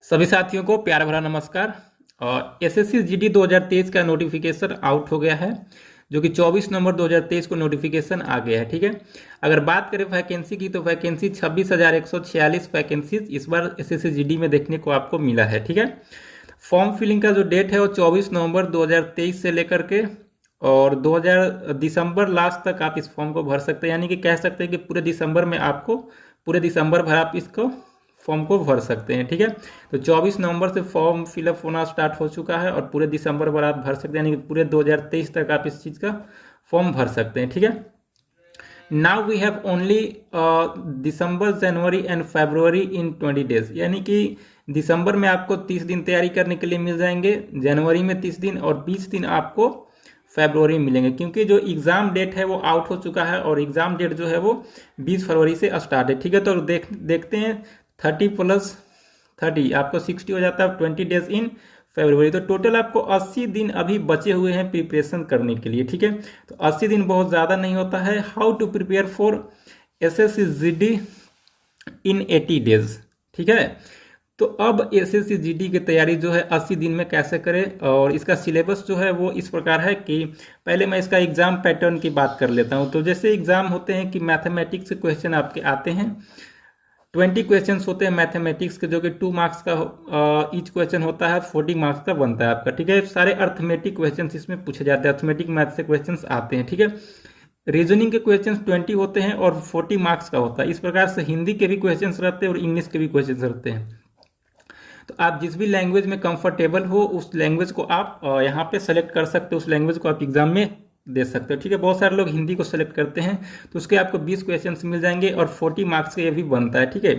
सभी साथियों को प्यार भरा नमस्कार। और एसएससी जीडी 2023 का नोटिफिकेशन आउट हो गया है, जो कि 24 नवंबर 2023 को नोटिफिकेशन आ गया है। ठीक है, अगर बात करें वैकेंसी की तो वैकेंसी 26,146 वैकेंसी इस बार एसएससी जीडी में देखने को आपको मिला है। ठीक है, फॉर्म फिलिंग का जो डेट है वो 24 नवंबर 2023 से लेकर के और 2000 दिसंबर लास्ट तक आप इस फॉर्म को भर सकते हैं। यानी कि कह सकते हैं कि पूरे दिसंबर में आपको पूरे दिसंबर भर आप इसको फॉर्म को भर सकते हैं। ठीक है, तो 24 नवंबर से फॉर्म फिलअप होना स्टार्ट हो चुका है और पूरे दिसंबर भर आप भर सकते हैं, यानी कि पूरे 2023 तक आप इस चीज़ का फॉर्म भर सकते हैं। ठीक है, now we have only December, January and February in 20 days, यानी कि दिसंबर में आपको 30 दिन तैयारी करने के लिए मिल जाएंगे, जनवरी में 30 दिन और 20 दिन आपको फरवरी में मिलेंगे, क्योंकि जो एग्ज़ाम डेट है वो आउट हो चुका है और एग्ज़ाम डेट जो है वो 20 फरवरी से स्टार्ट है। ठीक है, तो देखते हैं 30 + 30 आपको 60 हो जाता है, 20 डेज इन फरवरी। तो टोटल आपको 80 दिन अभी बचे हुए हैं प्रिपरेशन करने के लिए। ठीक है, तो 80 दिन बहुत ज़्यादा नहीं होता है। How to prepare for SSC GD in 80 days. ठीक है, तो अब एसएससी जीडी की तैयारी जो है 80 दिन में कैसे करें, और इसका सिलेबस जो है वो इस प्रकार है कि पहले मैं इसका एग्ज़ाम पैटर्न की बात कर लेता हूँ। तो जैसे एग्ज़ाम होते हैं कि मैथमेटिक्स के क्वेश्चन आपके आते हैं, 20 क्वेश्चंस होते हैं मैथमेटिक्स के, जो कि 2 मार्क्स का ईच क्वेश्चन होता है, 40 मार्क्स का बनता है आपका। ठीक है, सारे अर्थमेटिक क्वेश्चंस इसमें पूछे जाते हैं, अर्थमेटिक मैथ से क्वेश्चंस आते हैं। ठीक है, रीजनिंग के क्वेश्चंस 20 होते हैं और 40 मार्क्स का होता है। इस प्रकार से हिंदी के भी क्वेश्चंस रहते हैं और इंग्लिश के भी क्वेश्चंस रहते हैं। तो आप जिस भी लैंग्वेज में कंफर्टेबल हो उस लैंग्वेज को आप यहाँ पे सेलेक्ट कर सकते हो, उस लैंग्वेज को आप एग्जाम में दे सकते हो। ठीक है, बहुत सारे लोग हिंदी को सेलेक्ट करते हैं, तो उसके आपको 20 क्वेश्चंस मिल जाएंगे और 40 मार्क्स का ये भी बनता है। ठीक है,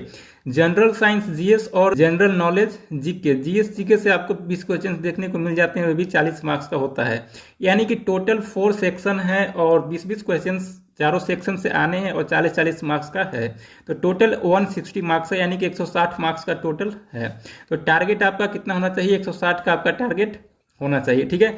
जनरल साइंस जीएस और general knowledge GK, GS GK से आपको 20 क्वेश्चंस देखने को मिल जाते हैं, वो भी 40 मार्क्स का होता है। यानी कि टोटल 4 सेक्शन है और 20-20 क्वेश्चंस चारों सेक्शन से आने हैं और 40-40 मार्क्स का है, तो टोटल 160 मार्क्स है, यानी कि 160 मार्क्स का टोटल है। तो टारगेट आपका कितना होना चाहिए? 160 का आपका टारगेट होना चाहिए। ठीक है,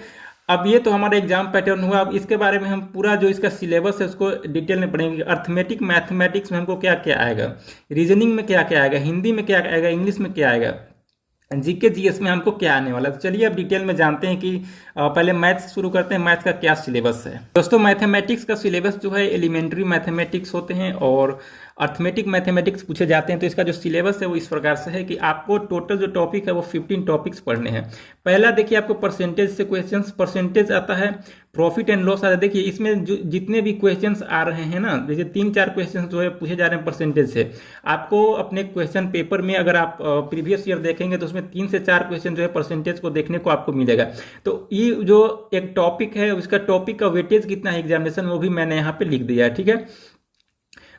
अब ये तो हमारा एग्जाम पैटर्न हुआ। अब इसके बारे में हम पूरा जो इसका सिलेबस है उसको डिटेल में पढ़ेंगे। अर्थमेटिक मैथमेटिक्स में हमको क्या क्या आएगा, रीजनिंग में क्या क्या आएगा, हिंदी में क्या आएगा, इंग्लिश में क्या आएगा, जीके जीएस में हमको क्या आने वाला है। तो चलिए अब डिटेल में जानते हैं कि पहले मैथ से शुरू करते हैं। मैथ का क्या सिलेबस है दोस्तों? मैथमेटिक्स का सिलेबस जो है एलिमेंट्री मैथमेटिक्स होते हैं और अर्थमेटिक मैथमेटिक्स पूछे जाते हैं। तो इसका जो सिलेबस है वो इस प्रकार से है कि आपको टोटल जो टॉपिक है वो 15 टॉपिक्स पढ़ने हैं। पहला देखिए आपको परसेंटेज से क्वेश्चंस, परसेंटेज आता है, प्रॉफिट एंड लॉस आता है। देखिए इसमें जो जितने भी क्वेश्चंस आ रहे हैं ना, जैसे 3-4 क्वेश्चंस जो है पूछे जा रहे हैं परसेंटेज से, आपको अपने क्वेश्चन पेपर में अगर आप प्रीवियस ईयर देखेंगे तो उसमें 3 से 4 क्वेश्चन जो है परसेंटेज को देखने को आपको मिलेगा। तो ये जो एक टॉपिक है उसका टॉपिक का वेटेज कितना है एग्जामिनेशन, वो भी मैंने यहाँ पे लिख दिया है। ठीक है,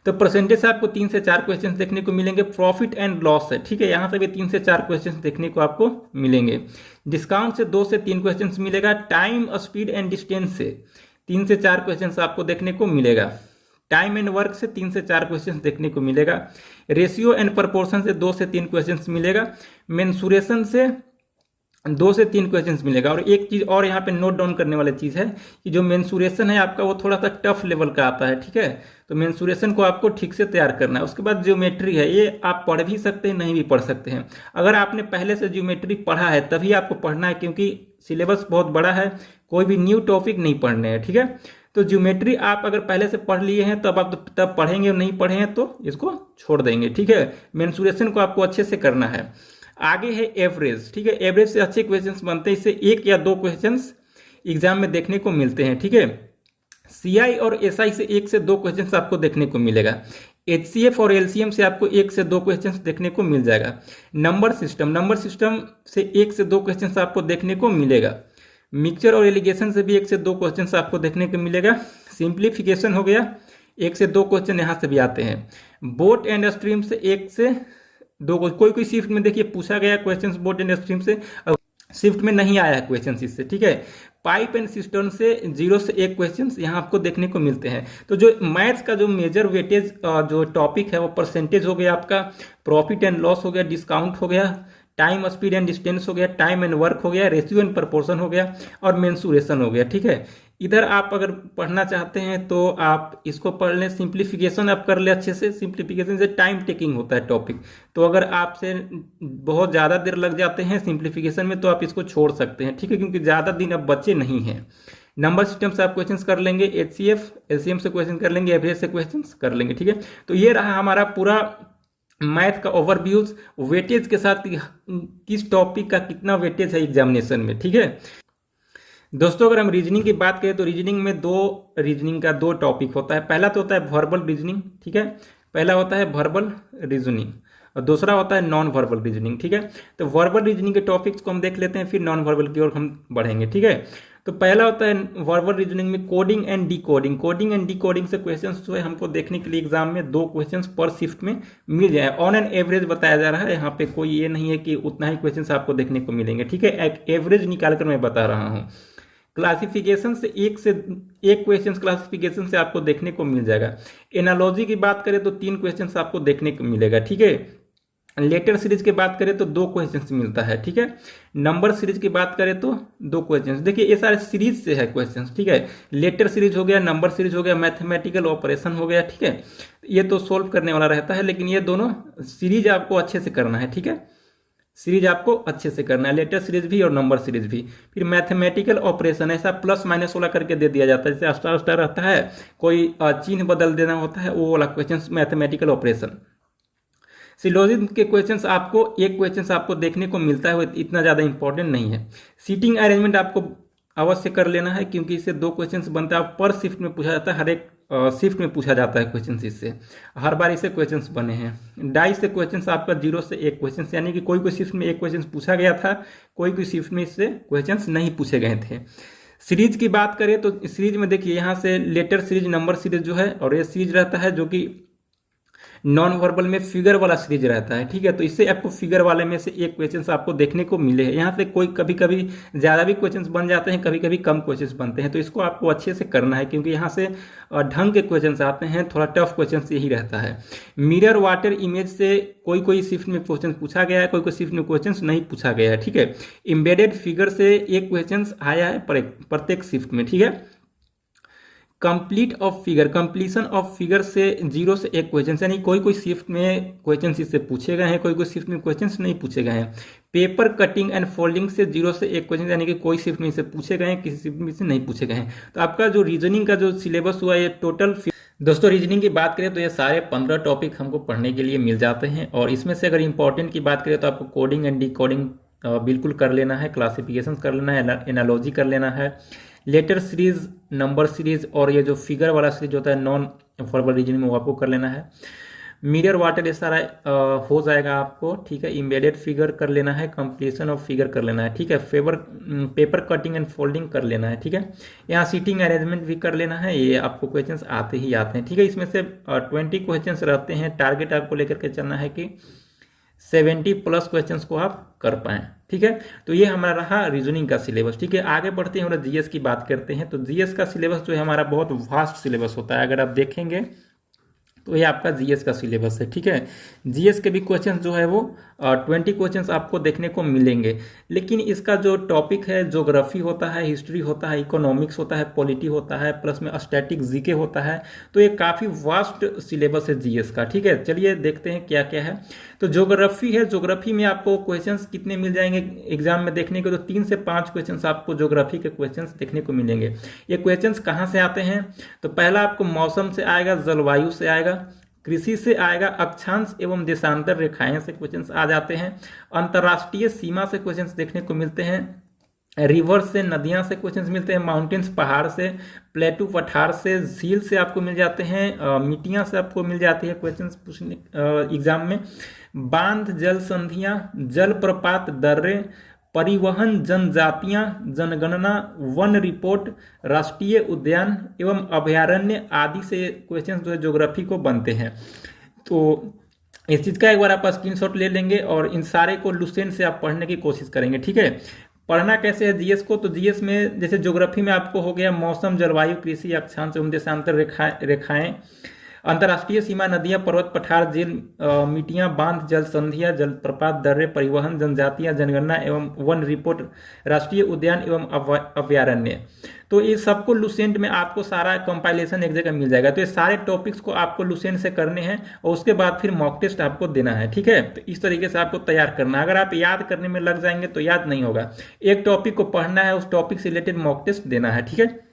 तो परसेंटेज से आपको 3 से 4 क्वेश्चंस देखने को मिलेंगे। प्रॉफिट एंड लॉस है, ठीक है, यहाँ से भी 3 से 4 क्वेश्चंस देखने को आपको मिलेंगे। डिस्काउंट से 2 से 3 क्वेश्चंस मिलेगा। टाइम स्पीड एंड डिस्टेंस से 3 से 4 क्वेश्चंस आपको देखने को मिलेगा। टाइम एंड वर्क से 3 से 4 क्वेश्चंस देखने को मिलेगा। रेशियो एंड प्रपोर्शन से 2 से 3 क्वेश्चंस मिलेगा। मेंसुरेशन से 2 से 3 क्वेश्चंस मिलेगा। और एक चीज और यहाँ पे नोट डाउन करने वाली चीज है कि जो मेंसुरेशन है आपका वो थोड़ा सा टफ लेवल का आता है। ठीक है, तो मेंसुरेशन को आपको ठीक से तैयार करना है। उसके बाद ज्योमेट्री है, ये आप पढ़ भी सकते हैं, नहीं भी पढ़ सकते हैं। अगर आपने पहले से ज्योमेट्री पढ़ा है तभी आपको पढ़ना है, क्योंकि सिलेबस बहुत बड़ा है, कोई भी न्यू टॉपिक नहीं पढ़ने हैं। ठीक है, तो ज्योमेट्री आप अगर पहले से पढ़ लिए हैं तब आप तब पढ़ेंगे, और नहीं पढ़े हैं तो इसको छोड़ देंगे। ठीक है, मेंसुरेशन को आपको अच्छे से करना है। आगे है एवरेज। ठीक है, एवरेज से अच्छे क्वेश्चंस बनते हैं, इससे 1 या 2 क्वेश्चंस एग्जाम में देखने को मिलते हैं। ठीक है, सीआई और एसआई से 1 से 2 क्वेश्चंस आपको देखने को मिलेगा। एचसीएफ और एलसीएम से आपको 1 से 2 क्वेश्चंस देखने को मिल जाएगा। नंबर सिस्टम से 1 से 2 क्वेश्चंस आपको देखने को मिलेगा। मिक्सचर और एलिगेशन से भी 1 से 2 क्वेश्चंस आपको देखने को मिलेगा। सिंप्लीफिकेशन हो गया, 1 से 2 क्वेश्चन यहाँ से भी आते हैं। बोट एंड स्ट्रीम से 1 से 2, कोई शिफ्ट में देखिए पूछा गया क्वेश्चंस बोट एंड स्ट्रीम से, शिफ्ट में नहीं आया है क्वेश्चन इससे। ठीक है, पाइप एंड सिस्टर्न से 0 से 1 क्वेश्चंस यहाँ आपको देखने को मिलते हैं। तो जो मैथ्स का जो मेजर वेटेज जो टॉपिक है वो परसेंटेज हो गया आपका, प्रॉफिट एंड लॉस हो गया, डिस्काउंट हो गया, टाइम स्पीड एंड डिस्टेंस हो गया, टाइम एंड वर्क हो गया, रेशियो एंड प्रपोर्शन हो गया और मेंसुरेशन हो गया। ठीक है, इधर आप अगर पढ़ना चाहते हैं तो आप इसको पढ़ लें, सिंप्लीफिकेशन आप कर ले अच्छे से। सिंप्लीफिकेशन से टाइम टेकिंग होता है टॉपिक, तो अगर आपसे बहुत ज़्यादा देर लग जाते हैं सिंप्लीफिकेशन में तो आप इसको छोड़ सकते हैं, ठीक है, क्योंकि ज़्यादा दिन अब बचे नहीं हैं। नंबर सिस्टम से आप क्वेश्चंस कर लेंगे, एचसीएफ एलसीएम से क्वेश्चन कर लेंगे, एवरेज से क्वेश्चंस कर लेंगे, ठीक है। तो ये रहा हमारा पूरा मैथ का ओवरव्यूज, वेटेज के साथ किस टॉपिक का कितना वेटेज है एग्जामिनेशन में, ठीक है। दोस्तों अगर हम रीजनिंग की बात करें तो रीजनिंग का दो टॉपिक होता है। पहला तो होता है वर्बल रीजनिंग, ठीक है, पहला होता है वर्बल रीजनिंग और दूसरा होता है नॉन वर्बल रीजनिंग, ठीक है। तो वर्बल रीजनिंग के टॉपिक्स को हम देख लेते हैं, फिर नॉन वर्बल की ओर हम बढ़ेंगे, ठीक है। तो पहला होता है वर्बल रीजनिंग में coding and decoding. Coding and decoding से क्वेश्चंस जो है हमको देखने के लिए एग्जाम में 2 क्वेश्चंस पर शिफ्ट में मिल जाए। ऑन एन एवरेज बताया जा रहा है, यहाँ पे कोई ये नहीं है कि उतना ही क्वेश्चंस आपको देखने को मिलेंगे, ठीक है। एक एवरेज निकाल कर मैं बता रहा हूँ। क्लासिफिकेशन से एक क्वेश्चन क्लासिफिकेशन से आपको देखने को मिल जाएगा। एनालॉजी की बात करें तो 3 क्वेश्चन आपको देखने को मिलेगा, ठीक है। लेटर सीरीज की बात करें तो 2 क्वेश्चंस मिलता है, ठीक है। नंबर सीरीज की बात करें तो 2 क्वेश्चंस। देखिए ये सारे सीरीज से है क्वेश्चंस, ठीक है। लेटर सीरीज हो गया, नंबर सीरीज हो गया, मैथमेटिकल ऑपरेशन हो गया, ठीक है। ये तो सोल्व करने वाला रहता है, लेकिन ये दोनों सीरीज आपको अच्छे से करना है, ठीक है। सीरीज आपको अच्छे से करना है, लेटर सीरीज भी और नंबर सीरीज भी। फिर मैथमेटिकल ऑपरेशन ऐसा प्लस माइनस वाला करके दे दिया जाता है, जैसे स्टार स्टार रहता है, कोई चिन्ह बदल देना होता है, वो वाला क्वेश्चन मैथमेटिकल ऑपरेशन। सिलोजिज्म के क्वेश्चंस आपको एक क्वेश्चंस आपको देखने को मिलता है, वो इतना ज़्यादा इंपॉर्टेंट नहीं है। सीटिंग अरेंजमेंट आपको अवश्य कर लेना है, क्योंकि इससे 2 क्वेश्चंस बनता है, पर शिफ्ट में पूछा जाता है, हर एक शिफ्ट में पूछा जाता है क्वेश्चंस, इससे हर बार इससे क्वेश्चंस बने हैं। डाई से क्वेश्चंस आपका 0 से 1 क्वेश्चन, यानी कि कोई शिफ्ट में 1 क्वेश्चन पूछा गया था, कोई शिफ्ट में इससे क्वेश्चंस नहीं पूछे गए थे। सीरीज की बात करें तो सीरीज में देखिए यहाँ से लेटर सीरीज, नंबर सीरीज जो है, और ये सीरीज रहता है जो कि नॉन वर्बल में फिगर वाला सीरीज रहता है, ठीक है। तो इससे आपको फिगर वाले में से 1 क्वेश्चंस आपको देखने को मिले हैं। यहाँ से कोई कभी कभी ज़्यादा भी क्वेश्चंस बन जाते हैं, कभी कभी कम क्वेश्चंस बनते हैं, तो इसको आपको अच्छे से करना है, क्योंकि यहाँ से ढंग के क्वेश्चंस आते हैं, थोड़ा टफ क्वेश्चंस यही रहता है। मिरर वाटर इमेज से कोई शिफ्ट में क्वेश्चन पूछा गया है, कोई शिफ्ट में क्वेश्चन नहीं पूछा गया है, ठीक है। एम्बेडेड फिगर से 1 क्वेश्चन आया है प्रत्येक शिफ्ट में, ठीक है। Complete of figure, completion of figure से 0 से 1 क्वेश्चन, यानी कोई शिफ्ट में क्वेश्चन इससे पूछे गए हैं, कोई शिफ्ट में क्वेश्चन नहीं पूछे गए हैं। पेपर कटिंग एंड फोल्डिंग से 0 से 1 क्वेश्चन, यानी कि कोई शिफ्ट में इसे पूछे गए हैं, किसी शिफ्ट में से नहीं पूछे गए हैं। तो आपका जो रीजनिंग का जो सिलेबस हुआ ये टोटल। दोस्तों रीजनिंग की बात करें तो ये सारे 15 टॉपिक हमको पढ़ने के लिए मिल जाते हैं, और इसमें से अगर इंपॉर्टेंट की बात करें तो आपको कोडिंग एंड डिकोडिंग बिल्कुल कर लेना है, क्लासिफिकेशन कर लेना है, एनालॉजी कर लेना है, लेटर सीरीज, नंबर सीरीज, और ये जो फिगर वाला सीरीज होता है नॉन वर्बल रीजनिंग में वो आपको कर लेना है। मिरर वाटर ये सारा हो जाएगा आपको, ठीक है। एम्बेडेड फिगर कर लेना है, कंप्लीशन ऑफ फिगर कर लेना है, ठीक है। पेपर कटिंग एंड फोल्डिंग कर लेना है, ठीक है। यहाँ सीटिंग अरेंजमेंट भी कर लेना है, ये आपको क्वेश्चंस आते ही आते हैं, ठीक है। इसमें से 20 क्वेश्चंस रहते हैं। टारगेट आपको लेकर के चलना है कि 70+ क्वेश्चंस को आप कर पाएं, ठीक है। तो ये हमारा रहा रीजनिंग का सिलेबस, ठीक है। आगे बढ़ते हैं और जीएस की बात करते हैं। तो जीएस का सिलेबस जो है हमारा बहुत वास्ट सिलेबस होता है, अगर आप देखेंगे तो ये आपका जीएस का सिलेबस है, ठीक है। जीएस के भी क्वेश्चन जो है वो 20 क्वेश्चंस आपको देखने को मिलेंगे, लेकिन इसका जो टॉपिक है ज्योग्राफी होता है, हिस्ट्री होता है, इकोनॉमिक्स होता है, पॉलिटी होता है, प्लस में स्टैटिक जीके होता है। तो ये काफ़ी वास्ट सिलेबस है जीएस का, ठीक है। चलिए देखते हैं क्या क्या है। तो ज्योग्राफी है, ज्योग्राफी में आपको क्वेश्चंस कितने मिल जाएंगे एग्जाम में देखने को, तो 3 से 5 क्वेश्चंस आपको ज्योग्राफी के क्वेश्चंस देखने को मिलेंगे। ये क्वेश्चंस कहाँ से आते हैं, तो पहला आपको मौसम से आएगा, जलवायु से आएगा, कृषि से आएगा, अक्षांश एवं देशांतर रेखाएं से क्वेश्चंस आ जाते हैं, अंतर्राष्ट्रीय सीमा से क्वेश्चंस देखने को मिलते हैं, रिवर से, नदियां से क्वेश्चंस मिलते हैं, माउंटेन्स पहाड़ से, प्लेटू पठार से, झील से आपको मिल जाते हैं, मिट्टियां से आपको मिल जाती है क्वेश्चंस पूछने एग्जाम में, बांध, जल संधियां, जल प्रपात, दर्रे, परिवहन, जनजातियां, जनगणना, वन रिपोर्ट, राष्ट्रीय उद्यान एवं अभयारण्य आदि से क्वेश्चन जो है ज्योग्राफी को बनते हैं। तो इस चीज़ का एक बार आप स्क्रीनशॉट ले लेंगे और इन सारे को लुसेंट से आप पढ़ने की कोशिश करेंगे, ठीक है। पढ़ना कैसे है जीएस को, तो जीएस में जैसे ज्योग्राफी में आपको हो गया मौसम, जलवायु, कृषि, अक्षांश एवं देशांतर रेखाएं, अंतर्राष्ट्रीय सीमा, नदियां, पर्वत, पठार, झील, मिट्टियां, बांध, जल संधियां, जलप्रपात, दर्रे, परिवहन, जनजातियां, जनगणना एवं वन रिपोर्ट, राष्ट्रीय उद्यान एवं अभयारण्य। तो ये सबको लुसेंट में आपको सारा कंपाइलेशन एक जगह मिल जाएगा। तो ये सारे टॉपिक्स को आपको लुसेंट से करने हैं और उसके बाद फिर मॉक टेस्ट आपको देना है, ठीक है। तो इस तरीके से आपको तैयार करना है। अगर आप याद करने में लग जाएंगे तो याद नहीं होगा। एक टॉपिक को पढ़ना है, उस टॉपिक से रिलेटेड मॉक टेस्ट देना है, ठीक है।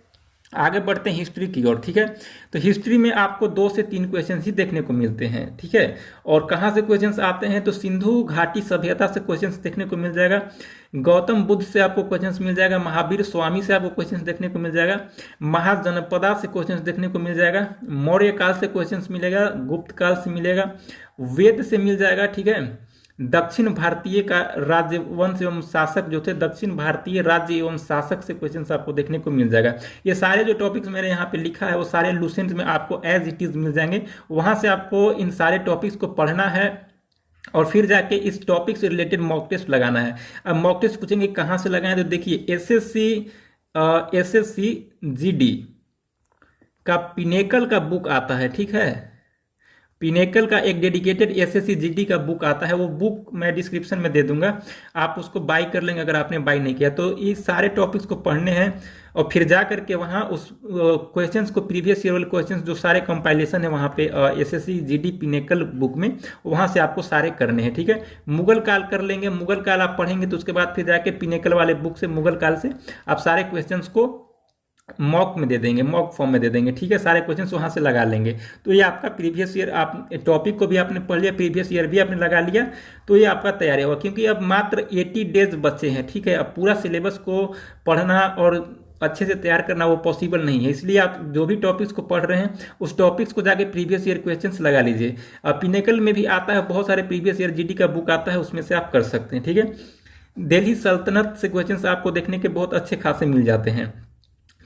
आगे बढ़ते हैं हिस्ट्री की ओर, ठीक है। तो हिस्ट्री में आपको 2 से 3 क्वेश्चन ही देखने को मिलते हैं, ठीक है। और कहाँ से क्वेश्चंस आते हैं तो सिंधु घाटी सभ्यता से क्वेश्चंस देखने को मिल जाएगा, गौतम बुद्ध से आपको क्वेश्चंस मिल जाएगा, महावीर स्वामी से आपको क्वेश्चंस देखने को मिल जाएगा, महाजनपदा से क्वेश्चंस देखने को मिल जाएगा, मौर्य काल से क्वेश्चंस मिलेगा, गुप्त काल से मिलेगा, वेद से मिल जाएगा, ठीक है। दक्षिण भारतीय का राजवंश एवं शासक जो थे, दक्षिण भारतीय राज्य एवं शासक से क्वेश्चंस आपको देखने को मिल जाएगा। ये सारे जो टॉपिक्स मेरे यहाँ पे लिखा है वो सारे लुसेंट में आपको एज इट इज मिल जाएंगे। वहां से आपको इन सारे टॉपिक्स को पढ़ना है और फिर जाके इस टॉपिक से रिलेटेड मॉक टेस्ट लगाना है। अब मॉक टेस्ट पूछेंगे कहाँ से लगाएं, तो देखिए एसएससी जीडी का पिनेकल का बुक आता है, ठीक है। पिनेकल का एक डेडिकेटेड एसएससी जीडी का बुक आता है, वो बुक मैं डिस्क्रिप्शन में दे दूंगा, आप उसको बाय कर लेंगे अगर आपने बाय नहीं किया तो। ये सारे टॉपिक्स को पढ़ने हैं और फिर जा करके वहाँ उस क्वेश्चंस को, प्रीवियस ईयर वाले क्वेश्चंस जो सारे कंपाइलेशन है वहाँ पे एसएससी जीडी पिनेकल बुक में, वहाँ से आपको सारे करने हैं, ठीक है। मुगल काल कर लेंगे, मुगल काल आप पढ़ेंगे तो उसके बाद फिर जाके पिनेकल वाले बुक से, मुगल काल से आप सारे क्वेश्चंस को मॉक में दे देंगे, मॉक फॉर्म में दे देंगे, ठीक है। सारे क्वेश्चंस वहां से लगा लेंगे। तो ये आपका प्रीवियस ईयर, आप टॉपिक को भी आपने पढ़ लिया, प्रीवियस ईयर भी आपने लगा लिया, तो ये आपका तैयारी होगा। क्योंकि अब मात्र 80 डेज बचे हैं, ठीक है। अब पूरा सिलेबस को पढ़ना और अच्छे से तैयार करना वो पॉसिबल नहीं है, इसलिए आप जो भी टॉपिक्स को पढ़ रहे हैं उस टॉपिक्स को जाके प्रीवियस ईयर क्वेश्चंस लगा लीजिए। पिनेकल में भी आता है, बहुत सारे प्रीवियस ईयर जीडी का बुक आता है, उसमें से आप कर सकते हैं, ठीक है। दिल्ली सल्तनत से क्वेश्चंस आपको देखने के बहुत अच्छे खासे मिल जाते हैं।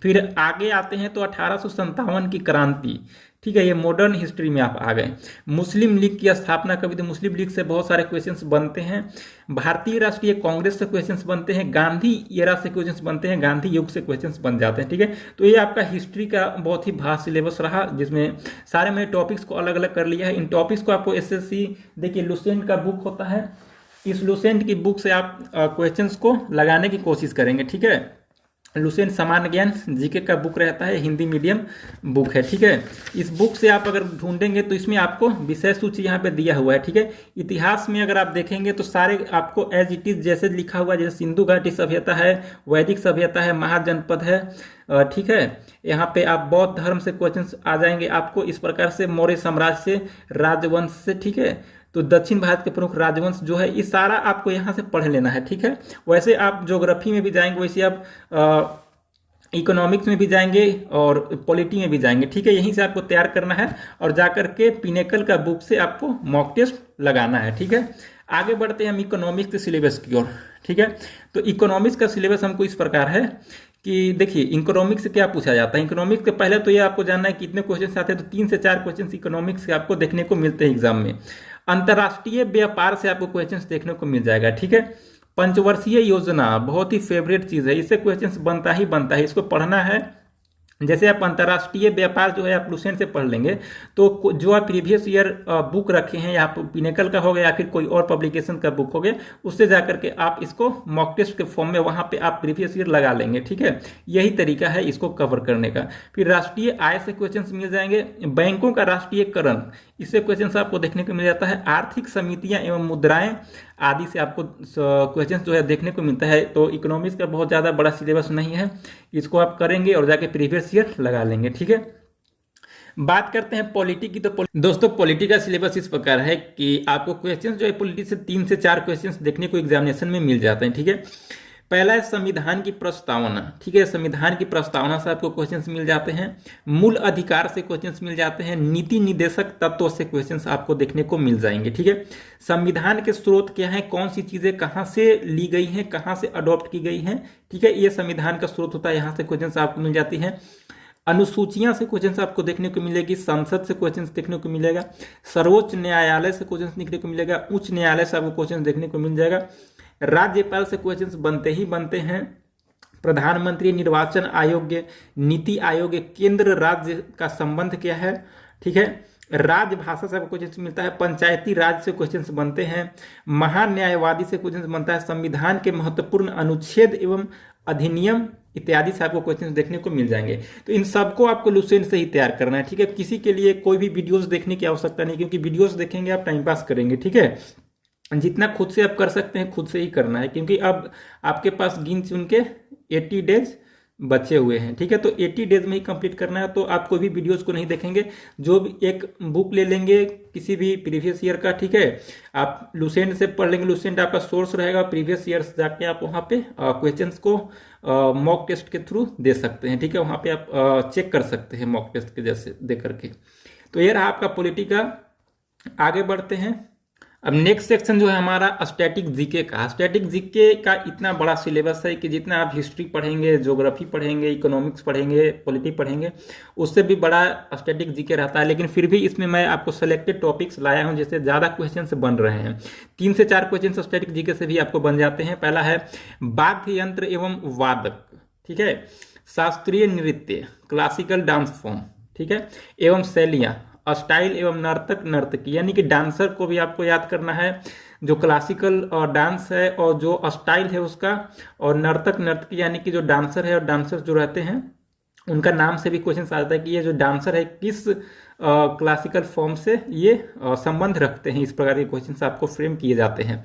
फिर आगे आते हैं तो 1857 की क्रांति, ठीक है, ये मॉडर्न हिस्ट्री में आप आ गए। मुस्लिम लीग की स्थापना कभी, तो मुस्लिम लीग से बहुत सारे क्वेश्चंस बनते हैं। भारतीय राष्ट्रीय कांग्रेस से क्वेश्चंस बनते हैं, गांधी एरा से क्वेश्चंस बनते हैं, गांधी युग से क्वेश्चंस बन जाते हैं, ठीक है। तो ये आपका हिस्ट्री का बहुत ही भास्ट सिलेबस रहा, जिसमें सारे मैंने टॉपिक्स को अलग अलग कर लिया है। इन टॉपिक्स को आपको एसएससी, देखिए लुसेंट का बुक होता है, इस लुसेंट की बुक से आप क्वेश्चंस को लगाने की कोशिश करेंगे, ठीक है। लुसेंट सामान्य ज्ञान जीके का बुक रहता है, हिंदी मीडियम बुक है, ठीक है। इस बुक से आप अगर ढूंढेंगे तो इसमें आपको विषय सूची यहाँ पे दिया हुआ है, ठीक है। इतिहास में अगर आप देखेंगे तो सारे आपको एज इट इज जैसे लिखा हुआ है, जैसे सिंधु घाटी सभ्यता है, वैदिक सभ्यता है, महाजनपद है, ठीक है। यहाँ पे आप बौद्ध धर्म से क्वेश्चंस आ जाएंगे आपको, इस प्रकार से मौर्य साम्राज्य से, राजवंश से, ठीक है। तो दक्षिण भारत के प्रमुख राजवंश जो है, ये सारा आपको यहाँ से पढ़ लेना है, ठीक है। वैसे आप ज्योग्राफी में भी जाएंगे, वैसे आप इकोनॉमिक्स में भी जाएंगे और पॉलिटी में भी जाएंगे, ठीक है। यहीं से आपको तैयार करना है और जाकर के पिनेकल का बुक से आपको मॉक टेस्ट लगाना है, ठीक है। आगे बढ़ते हैं हम इकोनॉमिक्स के सिलेबस की ओर, ठीक है। तो इकोनॉमिक्स का सिलेबस हमको इस प्रकार है कि देखिए इकोनॉमिक्स से क्या पूछा जाता है। इकोनॉमिक्स के पहले तो ये आपको जानना है कितने क्वेश्चन आते हैं, तो 3 से 4 क्वेश्चन इकोनॉमिक्स से आपको देखने को मिलते हैं एग्जाम में। अंतर्राष्ट्रीय व्यापार से आपको क्वेश्चंस देखने को मिल जाएगा, ठीक है। पंचवर्षीय योजना बहुत ही फेवरेट चीज है, इससे क्वेश्चंस बनता ही बनता है, इसको पढ़ना है। जैसे आप अंतर्राष्ट्रीय व्यापार जो है आप लुसेंट से पढ़ लेंगे, तो जो आप प्रीवियस ईयर बुक रखे हैं, या पिनेकल का हो गया या फिर कोई और पब्लिकेशन का बुक हो गया, उससे जाकर के आप इसको मॉक टेस्ट के फॉर्म में वहां पे आप प्रीवियस ईयर लगा लेंगे, ठीक है। यही तरीका है इसको कवर करने का। फिर राष्ट्रीय आय से क्वेश्चंस मिल जाएंगे, बैंकों का राष्ट्रीयकरण, इससे क्वेश्चंस आपको देखने को मिल जाता है। आर्थिक समितियां एवं मुद्राएं आदि से आपको क्वेश्चंस जो है देखने को मिलता है। तो इकोनॉमिक्स का बहुत ज़्यादा बड़ा सिलेबस नहीं है, इसको आप करेंगे और जाके प्रीवियस ईयर लगा लेंगे, ठीक है। बात करते हैं पॉलिटी की। तो दोस्तों पॉलिटी का सिलेबस इस प्रकार है कि आपको क्वेश्चंस जो है पॉलिटी से 3 से 4 क्वेश्चंस देखने को एग्जामिनेशन में मिल जाते हैं, ठीक है। पहला है संविधान की प्रस्तावना, ठीक है। संविधान की प्रस्तावना से आपको क्वेश्चंस मिल जाते हैं। मूल अधिकार से क्वेश्चंस मिल जाते हैं। नीति निर्देशक तत्वों से क्वेश्चंस आपको देखने को मिल जाएंगे, ठीक है। संविधान के स्रोत क्या है, कौन सी चीजें कहां से ली गई हैं, कहां से अडॉप्ट की गई हैं, ठीक है। ये संविधान का स्रोत होता है, यहां से क्वेश्चंस आपको मिल जाती है। अनुसूचियां से क्वेश्चंस आपको देखने को मिलेगी। संसद से क्वेश्चंस देखने को मिलेगा। सर्वोच्च न्यायालय से क्वेश्चंस देखने को मिलेगा। उच्च न्यायालय से आपको क्वेश्चंस देखने को मिल जाएगा। राज्यपाल से क्वेश्चंस बनते ही बनते हैं। प्रधानमंत्री, निर्वाचन आयोग, नीति आयोग, केंद्र राज्य का संबंध क्या है, ठीक है। राजभाषा से आपको क्वेश्चन मिलता है, पंचायती राज से क्वेश्चंस बनते हैं, महान न्यायवादी से क्वेश्चन बनता है, संविधान के महत्वपूर्ण अनुच्छेद एवं अधिनियम इत्यादि से आपको क्वेश्चन देखने को मिल जाएंगे। तो इन सबको आपको लुसेंट से ही तैयार करना है, ठीक है। किसी के लिए कोई भी वीडियोस देखने की आवश्यकता नहीं, क्योंकि वीडियोस देखेंगे आप टाइम पास करेंगे, ठीक है। जितना खुद से आप कर सकते हैं खुद से ही करना है, क्योंकि अब आपके पास गिन चुन के 80 डेज बचे हुए हैं, ठीक है। तो 80 डेज में ही कंप्लीट करना है, तो आप कोई भी वीडियोस को नहीं देखेंगे, जो भी एक बुक ले लेंगे किसी भी प्रीवियस ईयर का, ठीक है। आप लुसेंट से पढ़ लेंगे, लुसेंट आपका सोर्स रहेगा, प्रीवियस ईयर्स जाके आप वहाँ पे क्वेश्चंस को मॉक टेस्ट के थ्रू दे सकते हैं, ठीक है। वहाँ पे आप चेक कर सकते हैं मॉक टेस्ट के जैसे दे करके। तो ये रहा आपका पॉलिटी का। आगे बढ़ते हैं। अब नेक्स्ट सेक्शन जो है हमारा स्टैटिक जीके का। स्टैटिक जीके का इतना बड़ा सिलेबस है कि जितना आप हिस्ट्री पढ़ेंगे, ज्योग्राफी पढ़ेंगे, इकोनॉमिक्स पढ़ेंगे, पॉलिटी पढ़ेंगे, उससे भी बड़ा स्टैटिक जीके रहता है। लेकिन फिर भी इसमें मैं आपको सेलेक्टेड टॉपिक्स लाया हूं, जैसे ज़्यादा क्वेश्चन बन रहे हैं। 3 से 4 क्वेश्चन स्टैटिक जीके से भी आपको बन जाते हैं। पहला है वाद्य यंत्र एवं वादक, ठीक है, शास्त्रीय नृत्य, क्लासिकल डांस फॉर्म, ठीक है, एवं शैलियाँ, स्टाइल एवं नर्तक नर्तकी, यानी कि डांसर को भी आपको याद करना है, जो क्लासिकल डांस है और जो स्टाइल है उसका, और नर्तक नर्तकी यानी कि जो डांसर है और डांसर जो रहते हैं उनका नाम से भी क्वेश्चन आ जाता है कि ये जो डांसर है किस क्लासिकल फॉर्म से ये संबंध रखते हैं। इस प्रकार के क्वेश्चन आपको फ्रेम किए जाते हैं।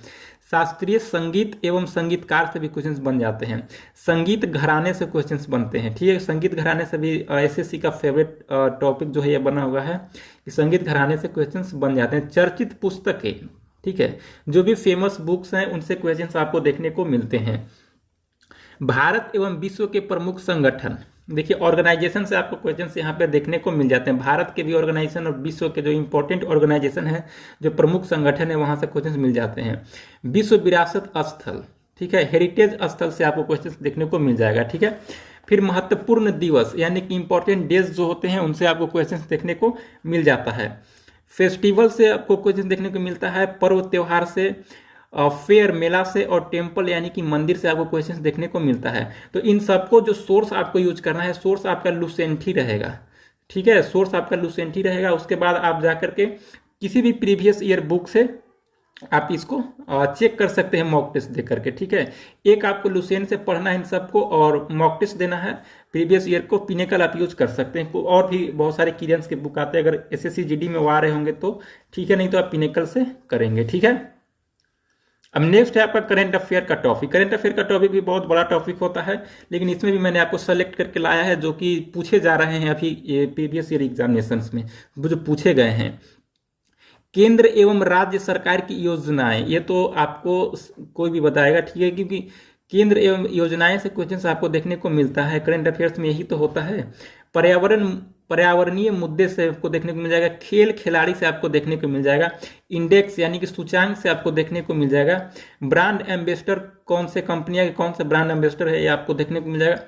शास्त्रीय संगीत एवं संगीतकार से भी क्वेश्चंस बन जाते हैं। संगीत घराने से क्वेश्चंस बनते हैं, ठीक है। संगीत घराने से भी एसएससी का फेवरेट टॉपिक जो है ये बना हुआ है कि संगीत घराने से क्वेश्चंस बन जाते हैं। चर्चित पुस्तकें, ठीक है, जो भी फेमस बुक्स हैं उनसे क्वेश्चंस आपको देखने को मिलते हैं। भारत एवं विश्व के प्रमुख संगठन, देखिए ऑर्गेनाइजेशन से आपको क्वेश्चंस यहाँ पे देखने को मिल जाते हैं। भारत के भी ऑर्गेनाइजेशन और विश्व के जो इंपॉर्टेंट ऑर्गेनाइजेशन है, जो प्रमुख संगठन है, वहां से क्वेश्चंस मिल जाते हैं। विश्व विरासत स्थल, ठीक है, हेरिटेज स्थल से आपको क्वेश्चंस देखने को मिल जाएगा, ठीक है। फिर महत्वपूर्ण दिवस यानी कि इंपॉर्टेंट डेज जो होते हैं उनसे आपको क्वेश्चंस देखने को मिल जाता है। फेस्टिवल से आपको क्वेश्चन देखने को मिलता है। पर्व त्योहार से, फेयर मेला से, और टेम्पल यानी कि मंदिर से आपको क्वेश्चंस देखने को मिलता है। तो इन सबको जो सोर्स आपको यूज करना है, सोर्स आपका लुसेंट ही रहेगा, ठीक है, सोर्स आपका लुसेंट ही रहेगा। उसके बाद आप जाकर के किसी भी प्रीवियस ईयर बुक से आप इसको चेक कर सकते हैं मॉक टेस्ट दे करके, ठीक है। एक आपको लुसेंट से पढ़ना है इन सबको और मॉक टेस्ट देना है। प्रीवियस ईयर को पिनेकल आप यूज कर सकते हैं, और भी बहुत सारे क्लियरेंस के बुक आते हैं। अगर एसएससी जीडी में वो आ रहे होंगे तो ठीक है, नहीं तो आप पिनेकल से करेंगे, ठीक है। अब नेक्स्ट है आपका करंट अफेयर का टॉपिक। करंट अफेयर का टॉपिक भी बहुत बड़ा टॉपिक होता है, लेकिन इसमें भी मैंने आपको सेलेक्ट करके लाया है जो कि पूछे जा रहे हैं अभी प्रीवियस ईयर एग्जामिनेशंस में, वो जो पूछे गए हैं। केंद्र एवं राज्य सरकार की योजनाएं, ये तो आपको कोई भी बताएगा, ठीक है, क्योंकि केंद्र एवं योजनाएं से क्वेश्चन आपको देखने को मिलता है। करंट अफेयर्स में यही तो होता है। पर्यावरणीय मुद्दे से आपको देखने को मिल जाएगा। खेल खिलाड़ी से आपको देखने को मिल जाएगा। इंडेक्स यानी कि सूचांक से आपको देखने को मिल जाएगा। ब्रांड एम्बेसडर, कौन से कंपनियां के कौन से ब्रांड एम्बेसडर है, ये आपको देखने को मिल जाएगा।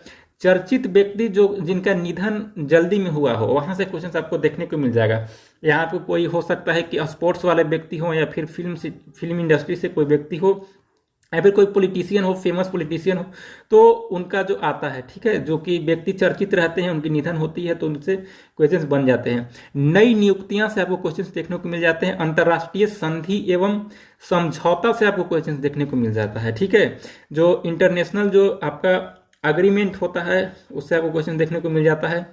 चर्चित व्यक्ति जो जिनका निधन जल्दी में हुआ हो, वहां से क्वेश्चन आपको देखने को मिल जाएगा। यहाँ पे कोई हो सकता है कि स्पोर्ट्स वाले व्यक्ति हो, या फिर फिल्म इंडस्ट्री से कोई व्यक्ति हो, या फिर कोई पॉलिटिशियन हो, फेमस पॉलिटिशियन हो, तो उनका जो आता है, ठीक है, जो कि व्यक्ति चर्चित रहते हैं, उनकी निधन होती है तो उनसे क्वेश्चंस बन जाते हैं। नई नियुक्तियां से आपको क्वेश्चंस देखने को मिल जाते हैं। अंतर्राष्ट्रीय संधि एवं समझौता से आपको क्वेश्चंस देखने को मिल जाता है, ठीक है। जो इंटरनेशनल जो आपका अग्रीमेंट होता है उससे आपको क्वेश्चन देखने को मिल जाता है।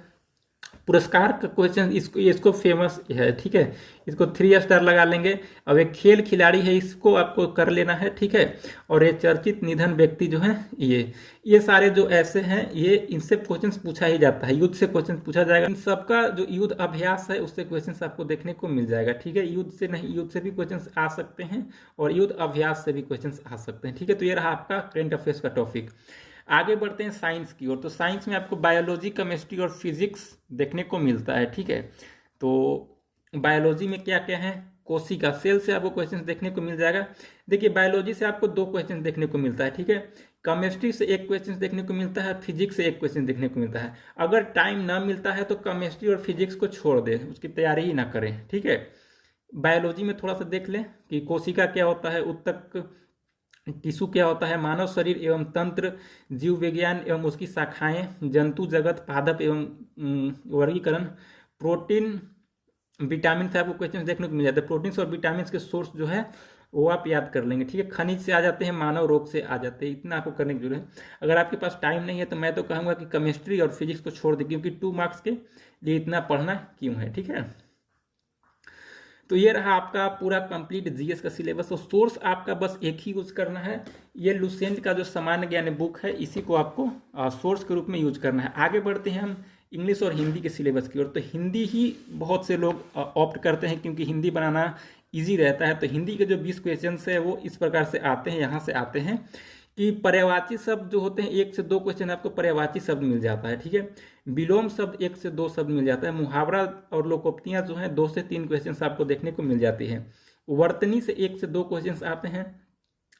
पुरस्कार का क्वेश्चन इसको फेमस है, ठीक है, इसको 3 स्टार लगा लेंगे। अब एक खेल खिलाड़ी है, इसको आपको कर लेना है, ठीक है। और ये चर्चित निधन व्यक्ति जो है, ये सारे जो ऐसे हैं, ये इनसे क्वेश्चन पूछा ही जाता है। युद्ध से क्वेश्चन पूछा जाएगा। इन सबका जो युद्ध अभ्यास है उससे क्वेश्चन आपको देखने को मिल जाएगा, ठीक है। युद्ध से नहीं, युद्ध से भी क्वेश्चन आ सकते हैं और युद्ध अभ्यास से भी क्वेश्चन आ सकते हैं, ठीक है। तो ये रहा आपका करंट अफेयर्स का टॉपिक। आगे बढ़ते हैं साइंस की ओर। तो साइंस में आपको बायोलॉजी, केमिस्ट्री और फिजिक्स देखने को मिलता है, ठीक है। तो बायोलॉजी में क्या क्या है, कोशिका सेल से आपको क्वेश्चन देखने को मिल जाएगा। देखिए बायोलॉजी से आपको 2 क्वेश्चन देखने को मिलता है, ठीक है। केमिस्ट्री से 1 क्वेश्चन देखने को मिलता है, फिजिक्स से 1 क्वेश्चन देखने को मिलता है। अगर टाइम ना मिलता है तो केमिस्ट्री और फिजिक्स को छोड़ दें, उसकी तैयारी ही ना करें, ठीक है। बायोलॉजी में थोड़ा सा देख लें कि कोशिका क्या होता है, उत्तक टिश्यू क्या होता है, मानव शरीर एवं तंत्र, जीव विज्ञान एवं उसकी शाखाएं, जंतु जगत, पादप एवं वर्गीकरण, प्रोटीन विटामिन से आपको क्वेश्चन देखने को मिल जाता है। प्रोटीन और विटामिन के सोर्स जो है वो आप याद कर लेंगे, ठीक है। खनिज से आ जाते हैं, मानव रोग से आ जाते हैं, इतना आपको करने की जरूरत है। अगर आपके पास टाइम नहीं है तो मैं तो कहूँगा कि केमिस्ट्री और फिजिक्स को छोड़ दें, क्योंकि 2 मार्क्स के लिए इतना पढ़ना क्यों है, ठीक है। तो ये रहा आपका पूरा कंप्लीट जीएस का सिलेबस। तो सोर्स आपका बस एक ही यूज करना है, ये लुसेंट का जो सामान्य ज्ञान बुक है इसी को आपको सोर्स के रूप में यूज करना है। आगे बढ़ते हैं हम इंग्लिश और हिंदी के सिलेबस की ओर। तो हिंदी ही बहुत से लोग ऑप्ट करते हैं, क्योंकि हिंदी बनाना ईजी रहता है। तो हिंदी के जो 20 क्वेश्चन है वो इस प्रकार से आते हैं, यहाँ से आते हैं कि पर्यायवाची शब्द जो होते हैं 1 से 2 क्वेश्चन आपको पर्यायवाची शब्द मिल जाता है, ठीक है। विलोम शब्द 1 से 2 शब्द मिल जाता है। मुहावरा और लोकोक्तियां जो हैं 2 से 3 क्वेश्चन आपको देखने को मिल जाती है। वर्तनी से 1 से 2 क्वेश्चन आते हैं।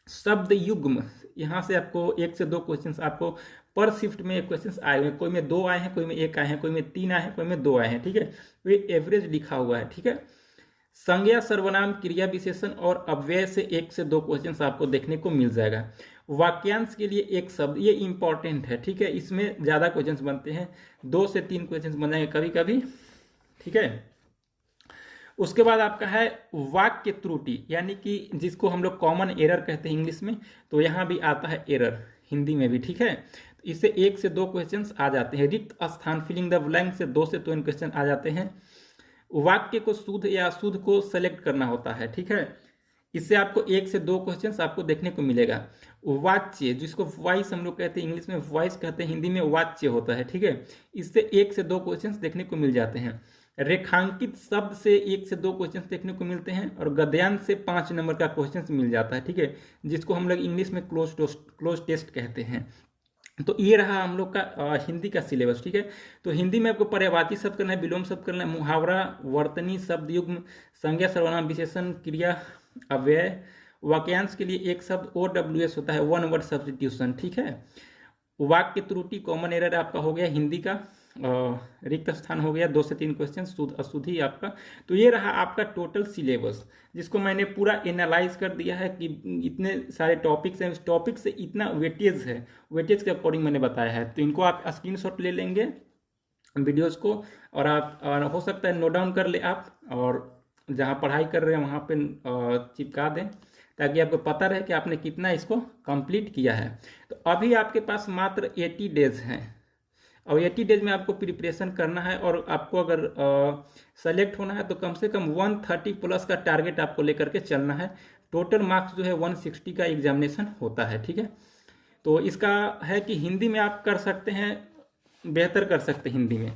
शब्द युग्म यहाँ से आपको 1 से 2 क्वेश्चन आपको पर शिफ्ट में क्वेश्चन आए हुए, कोई में 2 आए हैं, कोई में 1 आए हैं, कोई में 3 आए हैं, कोई में 2 आए हैं, ठीक है। तो ये एवरेज लिखा हुआ है, ठीक है। संज्ञा, सर्वनाम, क्रिया विशेषण और अव्यय से 1 से 2 क्वेश्चन आपको देखने को मिल जाएगा। वाक्यांश के लिए एक शब्द, ये इंपॉर्टेंट है, ठीक है। इसमें ज्यादा क्वेश्चंस बनते हैं, 2 से 3 क्वेश्चंस बन जाएंगे कभी कभी, ठीक है। उसके बाद आपका है वाक्य त्रुटि, यानी कि जिसको हम लोग कॉमन एरर कहते हैं इंग्लिश में, तो यहाँ भी आता है एरर हिंदी में भी, ठीक है। तो इससे 1 से 2 क्वेश्चंस आ जाते हैं। रिक्त स्थान, फिलिंग द ब्लैंक से 2 से 3 क्वेश्चन आ जाते हैं। वाक्य को शुद्ध या अशुद्ध को सेलेक्ट करना होता है, ठीक है। इससे आपको 1 से 2 क्वेश्चंस आपको देखने को मिलेगा। वाच्य, जिसको वॉइस हम लोग कहते हैं, इंग्लिश में वॉइस कहते हैं, हिंदी में वाच्य होता है, ठीक है। इससे 1 से 2 क्वेश्चंस देखने को मिल जाते हैं। रेखांकित शब्द से 1 से 2 क्वेश्चंस देखने को मिलते हैं, और गद्यांश से 5 नंबर का क्वेश्चन मिल जाता है, ठीक है, जिसको हम लोग इंग्लिश में क्लोज टेस्ट कहते हैं। तो ये रहा हम लोग का हिंदी का सिलेबस, ठीक है। तो हिंदी में आपको पर्यायवाची शब्द करना है, विलोम शब्द करना है, मुहावरा, वर्तनी, शब्द युग्म, संज्ञा, सर्वनाम, विशेषण, क्रिया, अव्यय। वाक्यांश के लिए एक शब्द OWS होता है, 1 वर्ड सब्स्टिट्यूशन, ठीक है। वाक्य त्रुटि कॉमन एरर आपका हो गया हिंदी का। रिक्त स्थान हो गया, 2 से 3 क्वेश्चन, शुद्ध अशुद्ध ही आपका। तो ये रहा आपका टोटल सिलेबस, जिसको मैंने पूरा एनालाइज कर दिया है कि इतने सारे टॉपिक्स हैं, उस टॉपिक से इतना वेटेज है, वेटेज के अकॉर्डिंग मैंने बताया है। तो इनको आप स्क्रीनशॉट ले लेंगे वीडियोस को, और आप हो सकता है नोट डाउन कर ले आप, और जहाँ पढ़ाई कर रहे हैं वहाँ पे चिपका दें, ताकि आपको पता रहे कि आपने कितना इसको कंप्लीट किया है। तो अभी आपके पास मात्र 80 डेज हैं, और 80 डेज में आपको प्रिपरेशन करना है, और आपको अगर सेलेक्ट होना है तो कम से कम 130 प्लस का टारगेट आपको लेकर के चलना है। टोटल मार्क्स जो है 160 का एग्जामिनेशन होता है, ठीक है। तो इसका है कि हिंदी में आप कर सकते हैं, बेहतर कर सकते हैं हिंदी में,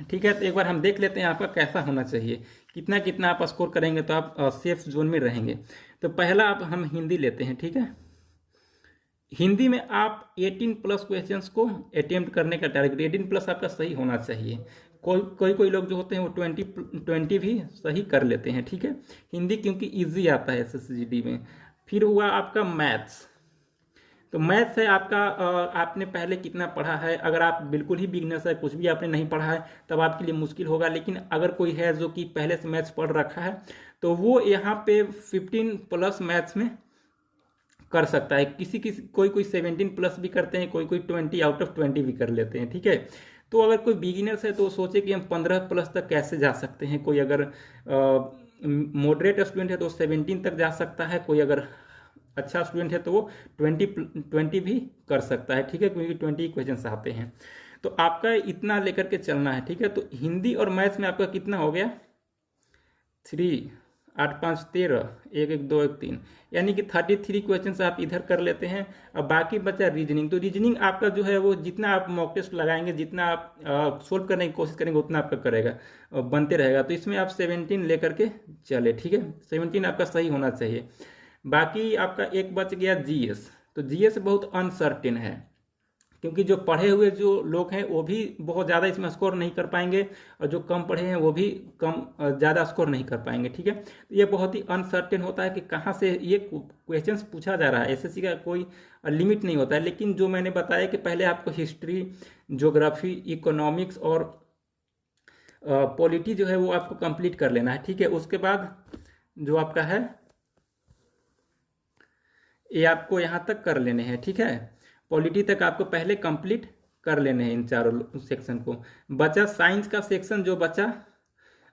ठीक है। तो एक बार हम देख लेते हैं आपका कैसा होना चाहिए, कितना कितना आप स्कोर करेंगे तो आप सेफ जोन में रहेंगे। तो पहला आप हम हिंदी लेते हैं, ठीक है। हिंदी में आप 18 प्लस क्वेश्चंस को अटेम्प्ट करने का टारगेट, 18 प्लस आपका सही होना चाहिए। कोई लोग जो होते हैं वो 20 भी सही कर लेते हैं, ठीक है। हिंदी क्योंकि इजी आता है SSGD में। फिर हुआ आपका मैथ्स। तो मैथ्स है आपका, आपने पहले कितना पढ़ा है। अगर आप बिल्कुल ही बिगनर्स है, कुछ भी आपने नहीं पढ़ा है, तब आपके लिए मुश्किल होगा। लेकिन अगर कोई है जो कि पहले से मैथ्स पढ़ रखा है, तो वो यहाँ पे 15 प्लस मैथ्स में कर सकता है। कोई 17 प्लस भी करते हैं, कोई 20 आउट ऑफ 20 भी कर लेते हैं, ठीक है। तो अगर कोई बिगिनर्स है तो सोचे कि हम 15 प्लस तक कैसे जा सकते हैं। कोई अगर मॉडरेट स्टूडेंट है तो 17 तक जा सकता है, कोई अगर अच्छा स्टूडेंट है तो वो 20 भी कर सकता है, ठीक है, क्योंकि 20 क्वेश्चन आते हैं। तो आपका इतना लेकर के चलना है, ठीक है। तो हिंदी और मैथ्स में आपका कितना हो गया, 3 8 5 13, 1 1 2 1 3, यानी कि 33 क्वेश्चन आप इधर कर लेते हैं। अब बाकी बचा रीजनिंग। तो रीजनिंग आपका जो है वो जितना आप मॉक टेस्ट लगाएंगे, जितना आप सोल्व करने की कोशिश करेंगे, उतना आपका करेगा, बनते रहेगा। तो इसमें आप 17 लेकर के चले, ठीक है, 17 आपका सही होना चाहिए। बाकी आपका एक बच गया GS। तो GS बहुत अनसर्टेन है, क्योंकि जो पढ़े हुए जो लोग हैं वो भी बहुत ज़्यादा इसमें स्कोर नहीं कर पाएंगे, और जो कम पढ़े हैं वो भी ज़्यादा स्कोर नहीं कर पाएंगे, ठीक है। तो ये बहुत ही अनसर्टेन होता है कि कहाँ से ये क्वेश्चंस पूछा जा रहा है। SSC का कोई लिमिट नहीं होता है। लेकिन जो मैंने बताया कि पहले आपको हिस्ट्री, ज्योग्राफी, इकोनॉमिक्स और पॉलिटी जो है वो आपको कंप्लीट कर लेना है, ठीक है। उसके बाद जो आपका है ये आपको यहाँ तक कर लेने हैं, ठीक है। पॉलिटी तक आपको पहले कंप्लीट कर लेने हैं इन चारों सेक्शन को। बचा साइंस का सेक्शन जो बचा,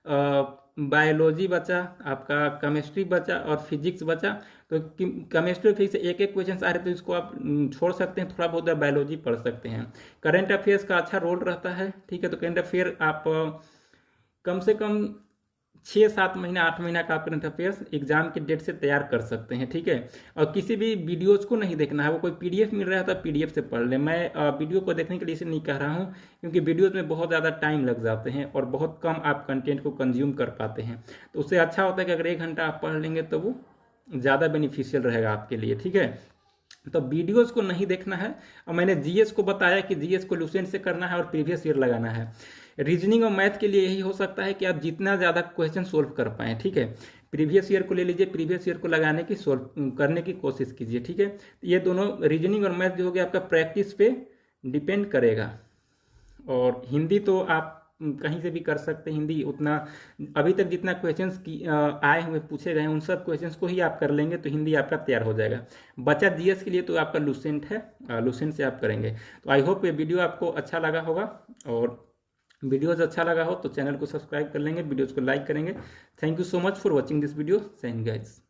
बायोलॉजी बचा, आपका केमिस्ट्री बचा और फिजिक्स बचा। तो केमिस्ट्री फिजिक्स एक एक क्वेश्चन आ रहे तो इसको आप छोड़ सकते हैं, थोड़ा बहुत बायोलॉजी पढ़ सकते हैं। करंट अफेयर्स का अच्छा रोल रहता है, ठीक है। तो करंट अफेयर आप कम से कम 6-7 महीना 8 महीना का आप करंट अफेयर्स एग्जाम की डेट से तैयार कर सकते हैं, ठीक है। और किसी भी वीडियोज को नहीं देखना है, वो कोई पीडीएफ मिल रहा है तो पीडीएफ से पढ़ लें। मैं वीडियो को देखने के लिए इसे नहीं कह रहा हूँ, क्योंकि वीडियोज में बहुत ज़्यादा टाइम लग जाते हैं और बहुत कम आप कंटेंट को कंज्यूम कर पाते हैं। तो उससे अच्छा होता है कि अगर 1 घंटा आप पढ़ लेंगे तो वो ज़्यादा बेनिफिशियल रहेगा आपके लिए, ठीक है। तो वीडियोस को नहीं देखना है। और मैंने जीएस को बताया कि जीएस को लुसेंट से करना है और प्रीवियस ईयर लगाना है। रीजनिंग और मैथ के लिए यही हो सकता है कि आप जितना ज़्यादा क्वेश्चन सोल्व कर पाएँ, ठीक है। प्रीवियस ईयर को ले लीजिए, प्रीवियस ईयर को लगाने की सोल्व करने की कोशिश कीजिए, ठीक है। ये दोनों रीजनिंग और मैथ जो हो गया आपका प्रैक्टिस पे डिपेंड करेगा। और हिंदी तो आप कहीं से भी कर सकते हैं। हिंदी उतना अभी तक जितना क्वेश्चंस की आए हुए पूछे गए उन सब क्वेश्चंस को ही आप कर लेंगे तो हिंदी आपका तैयार हो जाएगा। बचा जीएस के लिए तो आपका लुसेंट है, लुसेंट से आप करेंगे। तो आई होप ये वीडियो आपको अच्छा लगा होगा, और वीडियोज अच्छा लगा हो तो चैनल को सब्सक्राइब कर लेंगे, वीडियोज को लाइक करेंगे। Thank you so much for watching this video. Thank you guys.